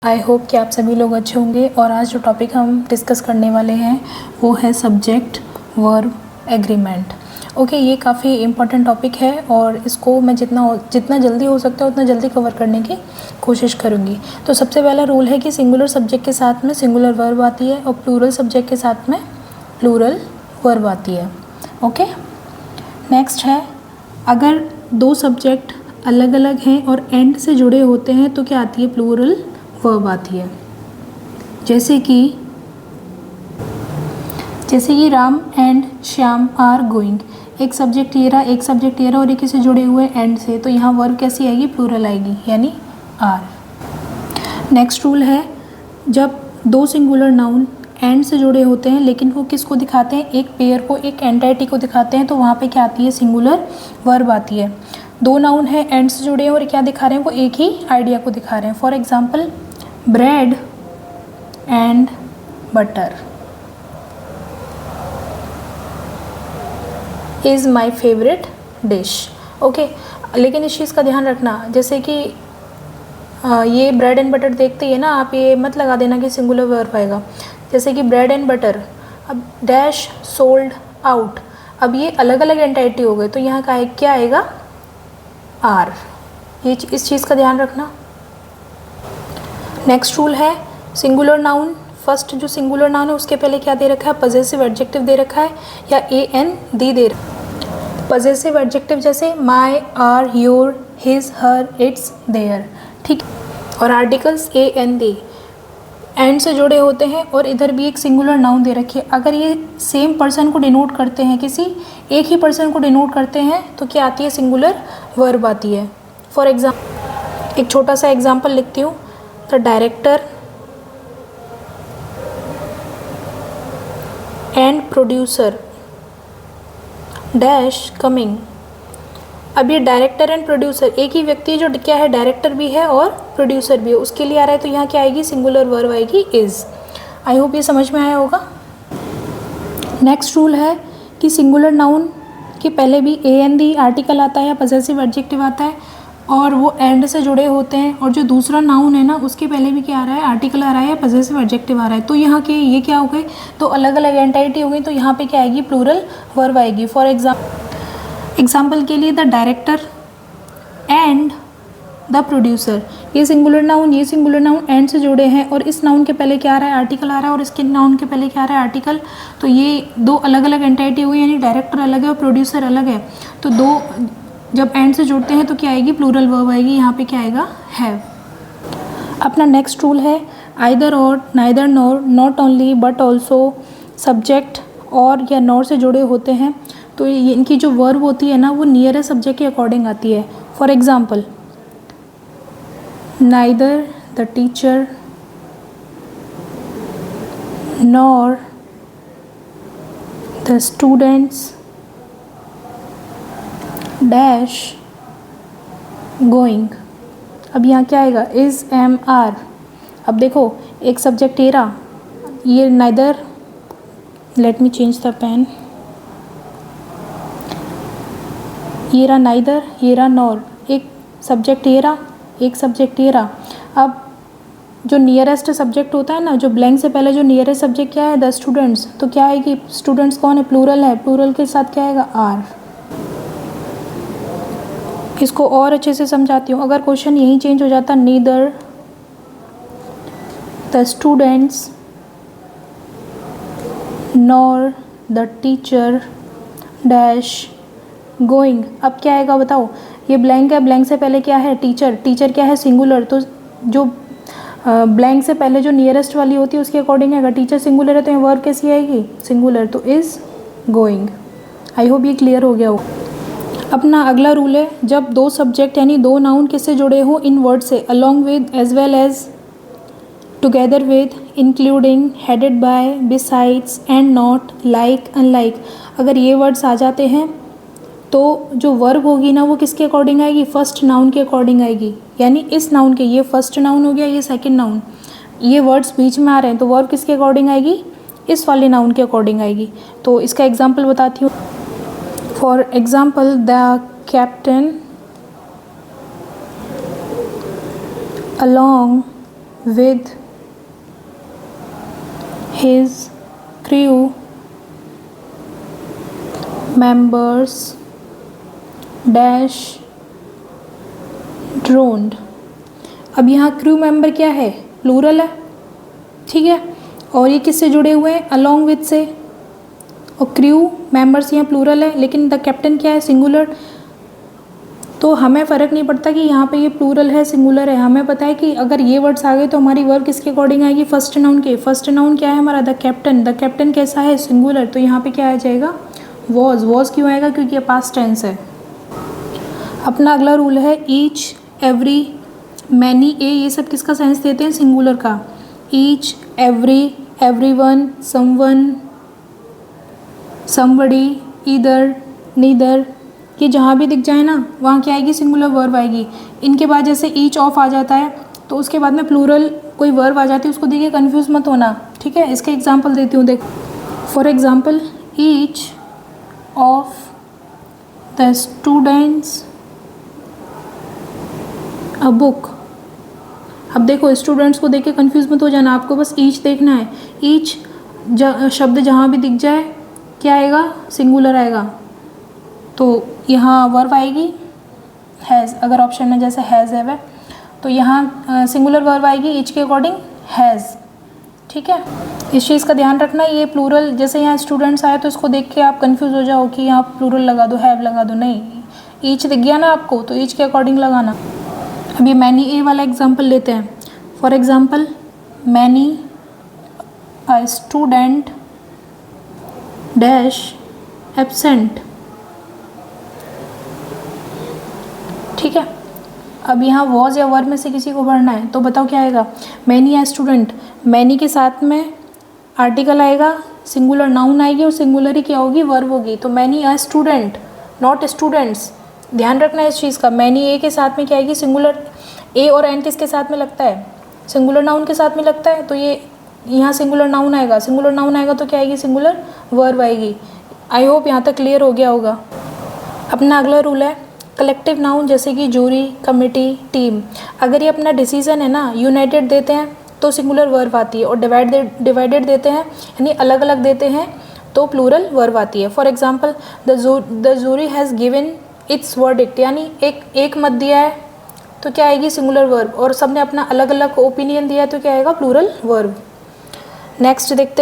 I hope कि आप सभी लोग अच्छे होंगे। और आज जो टॉपिक हम डिस्कस करने वाले हैं वो है सब्जेक्ट वर्ब एग्रीमेंट। ओके, ये काफ़ी इम्पॉर्टेंट टॉपिक है और इसको मैं जितना जल्दी हो सकता है उतना जल्दी कवर करने की कोशिश करूँगी। तो सबसे पहला रूल है कि सिंगुलर सब्जेक्ट के साथ में सिंगुलर वर्ब आती है और प्लूरल सब्जेक्ट के साथ में प्लूरल वर्ब आती है। ओके, नेक्स्ट है, अगर दो सब्जेक्ट अलग अलग हैं और एंड से जुड़े होते हैं तो क्या आती है? प्लूरल वर्ब आती है। जैसे कि Ram and Shyam are going, एक सब्जेक्ट ये रहा, एक सब्जेक्ट ये रहा और एक से जुड़े हुए एंड से, तो यहाँ वर्ब कैसी आएगी? प्लूरल आएगी, यानी आर। नेक्स्ट रूल है, जब दो सिंगुलर नाउन एंड से जुड़े होते हैं लेकिन वो किसको दिखाते हैं? एक पेयर को, एक एंटाइटी को दिखाते हैं, तो वहाँ पे क्या आती है? सिंगुलर वर्ब आती है। दो नाउन है एंड से जुड़े हैं और क्या दिखा रहे हैं? वो एक ही आइडिया को दिखा रहे हैं। For example, bread and butter is my favourite dish. Okay, लेकिन इस चीज़ का ध्यान रखना, जैसे कि ये ब्रेड एंड बटर देखते ही है ना, आप ये मत लगा देना कि सिंगुलर वर्ब आएगा। जैसे कि ब्रेड एंड बटर, अब डैश सोल्ड आउट, अब ये अलग अलग एंटाइटी हो गए, तो यहाँ का क्या आएगा? आर। ये इस चीज़ का ध्यान रखना। नेक्स्ट रूल है, सिंगुलर नाउन, फर्स्ट जो सिंगुलर नाउन है उसके पहले क्या दे रखा है? पजेसिव एडजेक्टिव दे रखा है या एन दी दे रखा है। पजेसिव एडजेक्टिव जैसे my, our, your, his, her, its, their, ठीक। और आर्टिकल्स एन दी एंड से जुड़े होते हैं और इधर भी एक सिंगुलर नाउन दे रखी है। अगर ये सेम पर्सन को डिनोट करते हैं, किसी एक ही पर्सन को डिनोट करते हैं, तो क्या आती है? सिंगुलर वर्ब आती है। फॉर एग्जाम्पल, एक छोटा सा एग्जाम्पल लिखती हूँ, the director and producer dash coming. अब ये डायरेक्टर एंड प्रोड्यूसर एक ही व्यक्ति है जो क्या है? डायरेक्टर भी है और प्रोड्यूसर भी है, उसके लिए आ रहा है, तो यहाँ क्या आएगी? सिंगुलर वर्ब आएगी, इज़। आई होप ये समझ में आया होगा। नेक्स्ट रूल है कि सिंगुलर नाउन के पहले भी एन दी आर्टिकल आता है या पजेसिव एडजेक्टिव आता है और वो एंड से जुड़े होते हैं, और जो दूसरा नाउन है ना उसके पहले भी क्या आ रहा है? आर्टिकल आ रहा है या पजेसिव एडजेक्टिव आ रहा है, तो यहाँ के ये क्या हो गए? तो अलग अलग एंटाइटी हो गई, तो यहाँ पे क्या आएगी? प्लूरल वर्ब आएगी। फॉर एग्जाम्पल के लिए, the director and the producer, ये सिंगुलर नाउन एंड से जुड़े हैं और इस नाउन के पहले क्या आ रहा है? आर्टिकल आ रहा है, और इसके नाउन के पहले क्या आ रहा है? आर्टिकल। तो ये दो अलग अलग एंटाइटी हुई, यानी डायरेक्टर अलग है और प्रोड्यूसर अलग है, तो दो जब एंड से जुड़ते हैं तो क्या आएगी? प्लूरल वर्ब आएगी। यहाँ पे क्या आएगा? हैव। अपना नेक्स्ट रूल है, आइदर और, neither nor, not only but also, subject और या नॉर से जुड़े होते हैं तो ये इनकी जो वर्ब होती है ना वो नियरेस्ट सब्जेक्ट के अकॉर्डिंग आती है। For example, neither the teacher nor the students dash going. अब यहाँ क्या आएगा? Is, am, are. अब देखो, एक सब्जेक्ट ये रहा, ये neither, let me change the pen, ये रहा नाइदर, ये रहा नॉर, एक सब्जेक्ट ये रहा, एक सब्जेक्ट ये रहा। अब जो नियरेस्ट सब्जेक्ट होता है ना, जो ब्लैंक से पहले जो नियरेस्ट सब्जेक्ट क्या है? द स्टूडेंट्स, तो क्या आएगी? स्टूडेंट्स कौन है? प्लूरल है, प्लूरल के साथ क्या आएगा? आर। इसको और अच्छे से समझाती हूँ, अगर क्वेश्चन यही चेंज हो जाता, neither the students nor the teacher dash going, अब क्या आएगा बताओ? ये ब्लैंक है, ब्लैंक से पहले क्या है? टीचर, टीचर क्या है? सिंगुलर, तो जो ब्लैंक से पहले जो नियरेस्ट वाली होती है उसके अकॉर्डिंग आएगा। टीचर सिंगुलर है तो यहाँ वर्ब कैसी आएगी? सिंगुलर, तो इज़ गोइंग। आई होप ये क्लियर हो गया हो। अपना अगला रूल है, जब दो सब्जेक्ट यानी दो नाउन किससे जुड़े हो? इन वर्ड से, along with, as well as, together with, including, headed by, besides, and not, like, unlike, अगर ये वर्ड्स आ जाते हैं तो जो वर्ब होगी ना वो किसके अकॉर्डिंग आएगी? फर्स्ट नाउन के अकॉर्डिंग आएगी, यानी इस नाउन के, ये फर्स्ट नाउन हो गया, ये सेकंड नाउन, ये वर्ड्स बीच में आ रहे हैं तो वर्ब किसके अकॉर्डिंग आएगी? इस वाले नाउन के अकॉर्डिंग आएगी। तो इसका एग्जाम्पल बताती हूँ। For example, the captain along with his crew members dash drowned। अब यहाँ क्रू मेंबर क्या है, प्लूरल है, ठीक है, और ये किससे जुड़े हुए हैं, अलोंग विथ से, और क्रू मेंबर्स यहाँ प्लूरल है, लेकिन द कैप्टन क्या है, सिंगुलर। तो हमें फ़र्क नहीं पड़ता कि यहाँ पे ये प्लूरल है सिंगुलर है, हमें पता है कि अगर ये वर्ड्स आ गए तो हमारी वर्ब किसके अकॉर्डिंग आएगी, फर्स्ट नाउन के। फर्स्ट नाउन क्या है हमारा, द कैप्टन। द कैप्टन कैसा है, सिंगुलर, तो यहाँ पे क्या आ जाएगा, वॉज। वॉज क्यों आएगा, क्योंकि ये पास्ट टेंस है। अपना अगला रूल है ईच, एवरी, मैनी, ए, ये सब किसका सेंस देते हैं, सिंगुलर का। Each, every, everyone, someone, somebody, either, neither, ये जहाँ भी दिख जाए ना वहाँ क्या आएगी, सिंगुलर वर्ब आएगी। इनके बाद जैसे ईच ऑफ आ जाता है तो उसके बाद में प्लूरल कोई वर्ब आ जाती है, उसको देखिए कंफ्यूज मत होना, ठीक है। इसके एग्जांपल देती हूँ, देख। For example, each of the students a book. अब देखो स्टूडेंट्स को देख के कन्फ्यूज मत हो जाना, आपको बस ईच देखना है। ईच शब्द जहाँ भी दिख जाए क्या आएगा, सिंगुलर आएगा। तो यहाँ वर्ब आएगी हैज़, अगर ऑप्शन में जैसे हैज़ है वह, तो यहाँ सिंगुलर वर्ब आएगी ईच के अकॉर्डिंग हैज़, ठीक है। इस चीज़ का ध्यान रखना, ये प्लूरल, जैसे यहाँ स्टूडेंट्स आए तो इसको देख के आप कंफ्यूज हो जाओ कि यहाँ प्लूरल लगा दो, हैव लगा दो, नहीं, ईच दिख गया ना आपको तो ईच के अकॉर्डिंग लगाना। अब ये मैनी ए वाला एग्जाम्पल लेते हैं। For example, many a student dash absent, ठीक है। अब यहाँ वॉज या वर्ब में से किसी को भरना है, तो बताओ क्या आएगा, मैनी या स्टूडेंट। मैनी के साथ में आर्टिकल आएगा, सिंगुलर नाउन आएगी, और सिंगुलर ही क्या होगी, वर्ब होगी। तो many a student, not students, ध्यान रखना है इस चीज़ का। मैनी ए के साथ में क्या आएगी, सिंगुलर। ए और एन किसके साथ में लगता है, सिंगुलर नाउन के साथ में लगता है, तो ये यहाँ सिंगुलर नाउन आएगा। सिंगुलर नाउन आएगा तो क्या आएगी, सिंगुलर वर्ब आएगी। आई होप यहाँ तक क्लियर हो गया होगा। अपना अगला रूल है कलेक्टिव नाउन, जैसे कि जूरी, कमिटी, टीम। अगर ये अपना डिसीजन है ना, यूनाइटेड देते हैं तो सिंगुलर वर्ब आती है, और डिवाइडेड देते हैं यानी अलग अलग देते हैं तो प्लूरल वर्ब आती है। For example, the jury has given its verdict, यानी एक मत दिया है तो क्या आएगी, सिंगुलर वर्ब, और सबने अपना अलग अलग ओपिनियन दिया है तो क्या आएगा, प्लूरल वर्ब। नेक्स्ट देखते हैं।